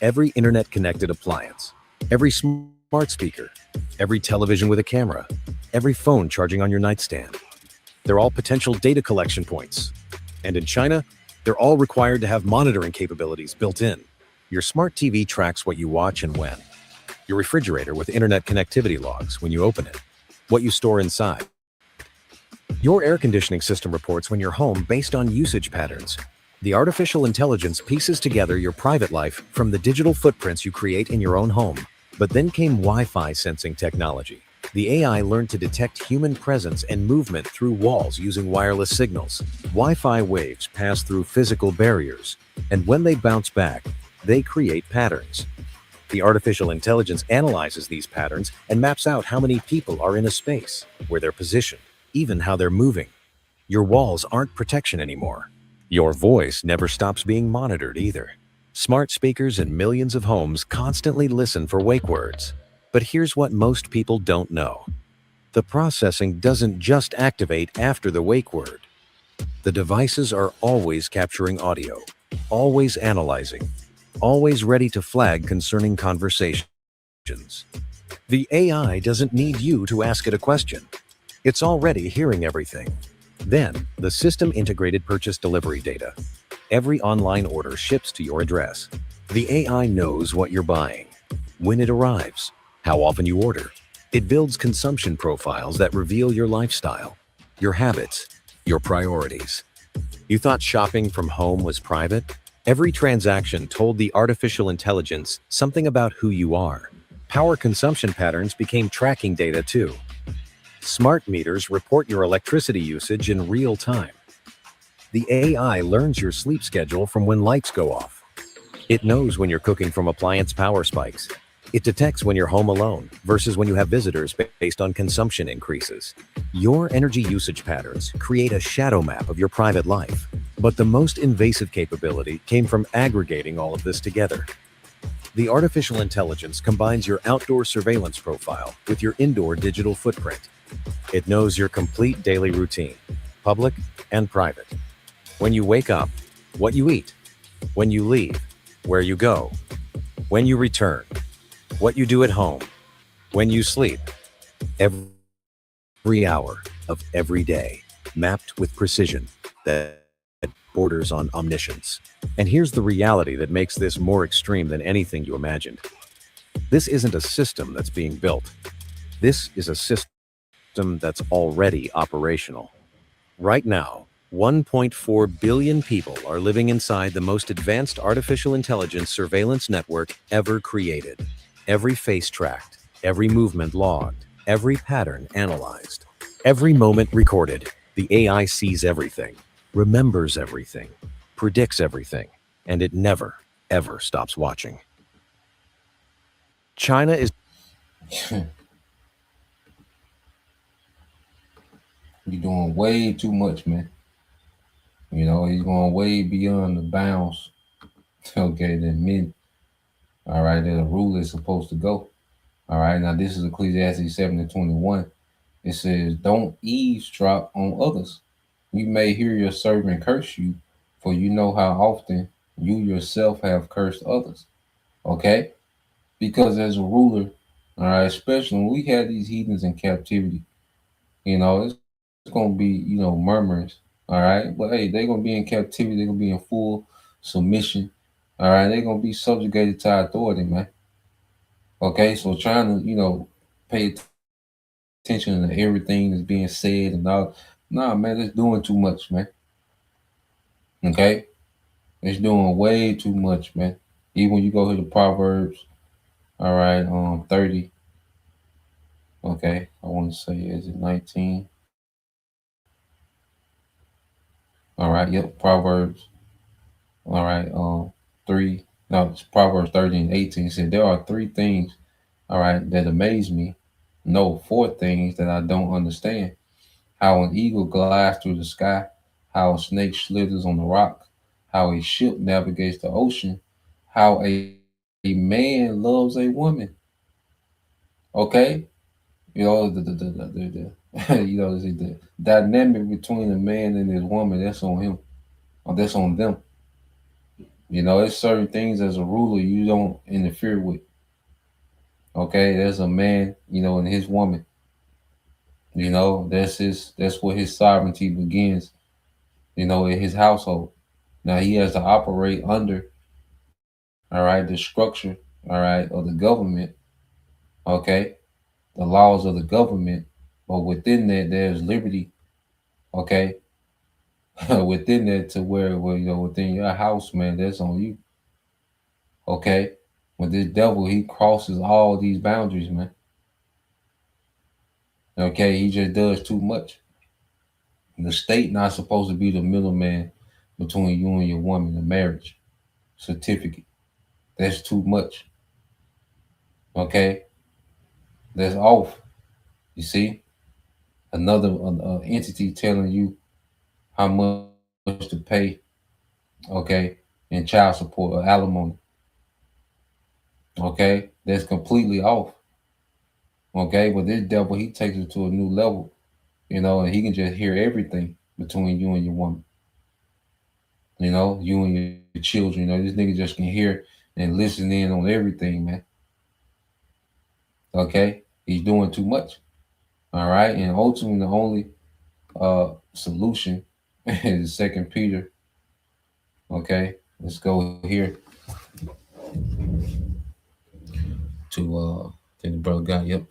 Every internet-connected appliance, every smart speaker, every television with a camera, every phone charging on your nightstand. They're all potential data collection points. And in China, they're all required to have monitoring capabilities built in. Your smart TV tracks what you watch and when. Your refrigerator with internet connectivity logs when you open it. What you store inside. Your air conditioning system reports when you're home based on usage patterns. The artificial intelligence pieces together your private life from the digital footprints you create in your own home. But then came Wi-Fi sensing technology. The AI learned to detect human presence and movement through walls using wireless signals. Wi-Fi waves pass through physical barriers, and when they bounce back, they create patterns. The artificial intelligence analyzes these patterns and maps out how many people are in a space, where they're positioned, even how they're moving. Your walls aren't protection anymore. Your voice never stops being monitored either. Smart speakers in millions of homes constantly listen for wake words. But here's what most people don't know. The processing doesn't just activate after the wake word. The devices are always capturing audio, always analyzing, always ready to flag concerning conversations. The AI doesn't need you to ask it a question. It's already hearing everything. Then, the system integrated purchase delivery data. Every online order ships to your address. The AI knows what you're buying, when it arrives, how often you order. It builds consumption profiles that reveal your lifestyle, your habits, your priorities. You thought shopping from home was private? Every transaction told the artificial intelligence something about who you are. Power consumption patterns became tracking data too. Smart meters report your electricity usage in real time. The AI learns your sleep schedule from when lights go off. It knows when you're cooking from appliance power spikes. It detects when you're home alone versus when you have visitors based on consumption increases. Your energy usage patterns create a shadow map of your private life. But the most invasive capability came from aggregating all of this together. The artificial intelligence combines your outdoor surveillance profile with your indoor digital footprint. It knows your complete daily routine, public and private. When you wake up, what you eat, when you leave, where you go, when you return, what you do at home, when you sleep, every hour of every day, mapped with precision that borders on omniscience. And here's the reality that makes this more extreme than anything you imagined. This isn't a system that's being built. This is a system that's already operational. Right now, 1.4 billion people are living inside the most advanced artificial intelligence surveillance network ever created. Every face tracked, every movement logged, every pattern analyzed, every moment recorded. The AI sees everything, remembers everything, predicts everything, and it never, ever stops watching. China is You're doing way too much, man. You know, he's going way beyond the bounds, okay, that men, all right, that a ruler is supposed to go. All right, now this is Ecclesiastes 7:21. It says, don't eavesdrop on others. You may hear your servant curse you, for you know how often you yourself have cursed others. Okay? Because as a ruler, all right, especially when we have these heathens in captivity, you know, it's going to be, you know, murmurings. All right. But hey, they're going to be in captivity. They're going to be in full submission. All right. They're going to be subjugated to authority, man. Okay. So trying to, you know, pay attention to everything that's being said and all. Nah, man, it's doing too much, man. Okay. It's doing way too much, man. Even when you go to the Proverbs, all right, 30. Okay. I want to say, is it 19? All right. Yep. Proverbs. All right. 3. No, it's Proverbs 30 and 18 said, there are 3 things, all right, that amaze me. No, 4 things that I don't understand. How an eagle glides through the sky, how a snake slithers on the rock, how a ship navigates the ocean, how a man loves a woman. Okay? You know, you know, the dynamic between a man and his woman, that's on him. Or that's on them. You know, there's certain things as a ruler you don't interfere with. Okay, there's a man, you know, and his woman. You know, that's where his sovereignty begins, you know, in his household. Now he has to operate under, all right, the structure, all right, of the government, okay, the laws of the government, but within that there's liberty, okay, within that to where you know within your house, man, that's on you, okay. When this devil he crosses all these boundaries, man, okay, he just does too much. The state not supposed to be the middleman between you and your woman, the marriage certificate. That's too much, okay. That's off. You see, another entity telling you how much to pay, okay, in child support or alimony, okay. That's completely off, okay. But this devil, he takes it to a new level, you know, and he can just hear everything between you and your woman, you know, you and your children. You know, this nigga just can hear and listen in on everything, man. Okay, he's doing too much. All right, and ultimately the only solution is Second Peter. Okay, let's go here to I think the brother got it. Yep.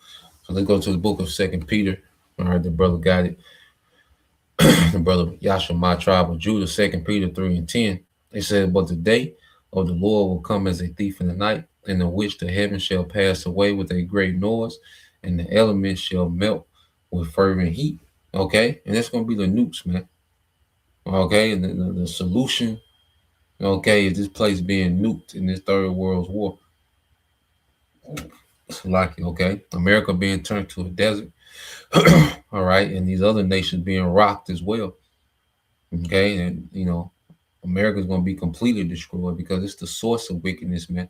So let's go to the book of Second Peter. All right, the brother got it. The brother Yasha, my tribe of Judah, Second Peter 3:10. It says, "But the day of the Lord will come as a thief in the night, in the which the heavens shall pass away with a great noise, and the elements shall melt with fervent heat." Okay, and that's gonna be the nukes, man. Okay, and the solution, okay, is this place being nuked in this third world war. Like, okay, America being turned to a desert. All right, and these other nations being rocked as well. Okay, and you know, America's gonna be completely destroyed because it's the source of wickedness, man.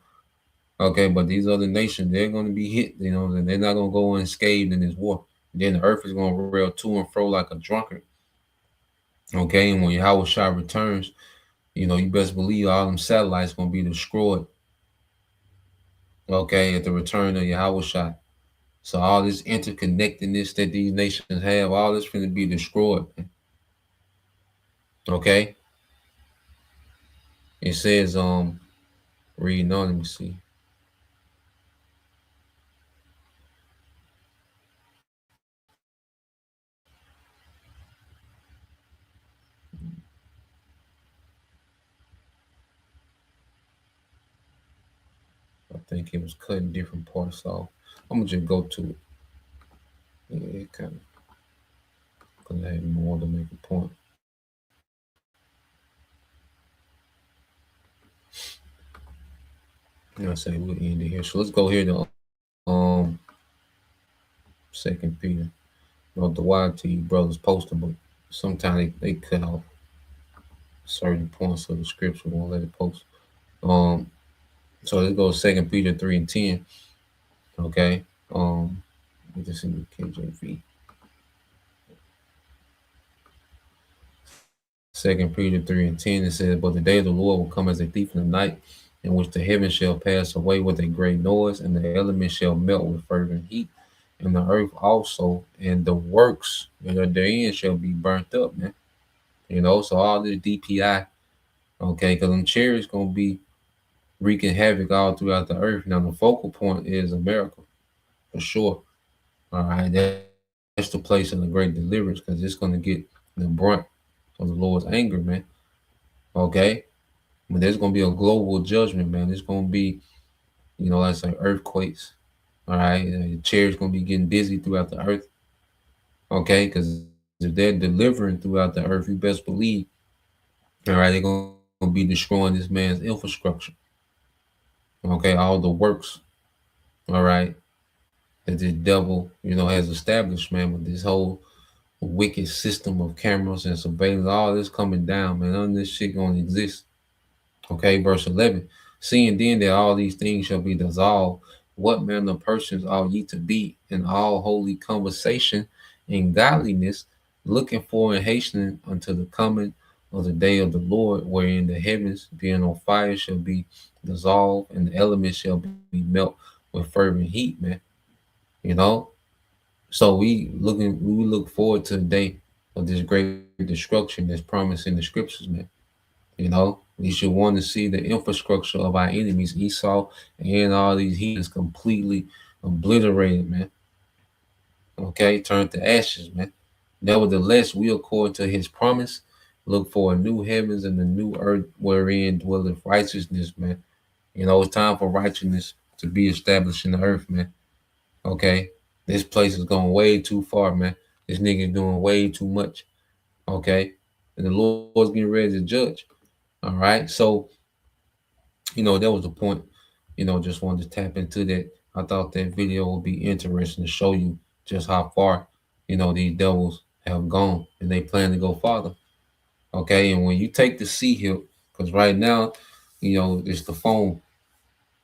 Okay, but these other nations, they're gonna be hit, you know, and they're not gonna go unscathed in this war. Then the earth is gonna rail to and fro like a drunkard. Okay, and when Yahweh Shah returns, you know, you best believe all them satellites gonna be destroyed. Okay, at the return of Yahweh Shah. So all this interconnectedness that these nations have, all this going to be destroyed. Okay. It says, reading on, let me see. I think it was cutting different parts off. I'm gonna just go to it. Yeah, it kind of gonna have more to make a point. I say we'll end it here. So let's go here to Second Peter. You know, the wide to you brothers posting, but sometimes they cut off certain points of the scripture, won't let it post. So let's go Second Peter 3:10. Okay. Let me just in the KJV. Second Peter 3:10, it says, "But the day of the Lord will come as a thief in the night, in which the heavens shall pass away with a great noise, and the elements shall melt with fervent heat, and the earth also, and the works that are therein shall be burnt up," man. You know, so all this DPI, okay, because them chariots gonna be wreaking havoc all throughout the earth. Now the focal point is America, for sure. All right, that's the place of the great deliverance, because it's gonna get the brunt of the Lord's anger, man. Okay, but there's gonna be a global judgment, man. There's gonna be, you know, like say earthquakes. All right, the chairs gonna be getting busy throughout the earth. Okay, because if they're delivering throughout the earth, you best believe, all right, they're gonna be destroying this man's infrastructure. Okay, all the works, all right, that the devil, you know, has established, man, with this whole wicked system of cameras and surveillance, all this coming down, man. None of this shit gonna exist. Okay, verse 11. "Seeing then that all these things shall be dissolved, what manner of persons ought ye to be in all holy conversation and godliness, looking for and hastening unto the coming of the day of the Lord, wherein the heavens being on fire shall be dissolved, and the elements shall be melt with fervent heat," man. You know? So we look forward to the day of this great destruction that's promised in the scriptures, man. You know, we should want to see the infrastructure of our enemies, Esau and all these heathens, completely obliterated, man. Okay, turned to ashes, man. Nevertheless, we, according to his promise, look for a new heavens and a new earth wherein dwelleth righteousness, man. You know, it's time for righteousness to be established in the earth, man. Okay, this place is going way too far, man. This nigga doing way too much. Okay, and the Lord's getting ready to judge. All right, so that was the point. Just wanted to tap into that. I thought that video would be interesting to show you just how far these devils have gone, and they plan to go farther. Okay, and when you take the sea hip, because right now, it's the phone.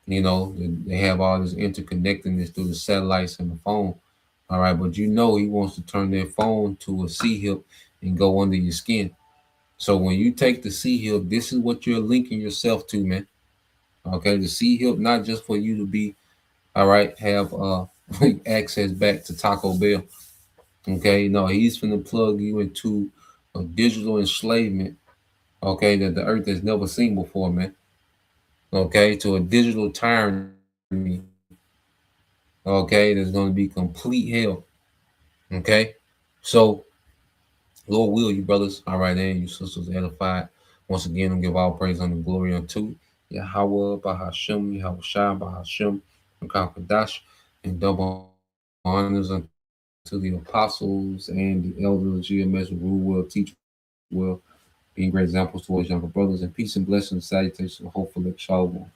They have all this interconnectedness through the satellites and the phone. All right, but he wants to turn their phone to a sea hip and go under your skin. So when you take the sea hip, this is what you're linking yourself to, man. Okay, the sea hip, not just for you to be, all right, have access back to Taco Bell. Okay, no, he's finna plug you into a digital enslavement, okay, that the earth has never seen before, man. Okay, to a digital tyranny. Okay, there's gonna be complete hell. Okay, so Lord will you brothers, all right, and you sisters edified. Once again, I'll give all praise and glory unto Yahweh, Bahashem, Yahweh Shai, Bahashem, and Kakadash, and double honors unto the apostles and the elders, GMS, rule well, teach well, being great examples towards younger brothers, and peace and blessings, salutations, hopefully, shalom.